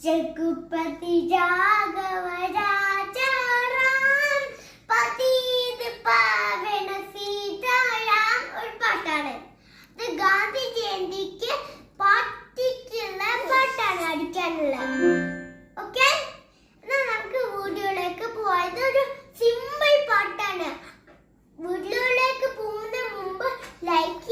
जगुपति राघव राजा राम पतित पावन सीताराम ഒരു പാട്ടാണ്. ഇത് ഗാന്ധി ജയന്തിക്ക് പാർട്ടിക്കുള്ള പാട്ടാണ് അടിക്കാനുള്ള. ഓക്കെ, എന്നാ നമുക്ക് വീഡിയോയിലേക്ക് പോവാം. ഇതൊരു സിമ്പിൾ പാട്ടാണ്. വീഡിയോയിലേക്ക് പോകുന്നതിന് മുമ്പ് ലൈക്ക്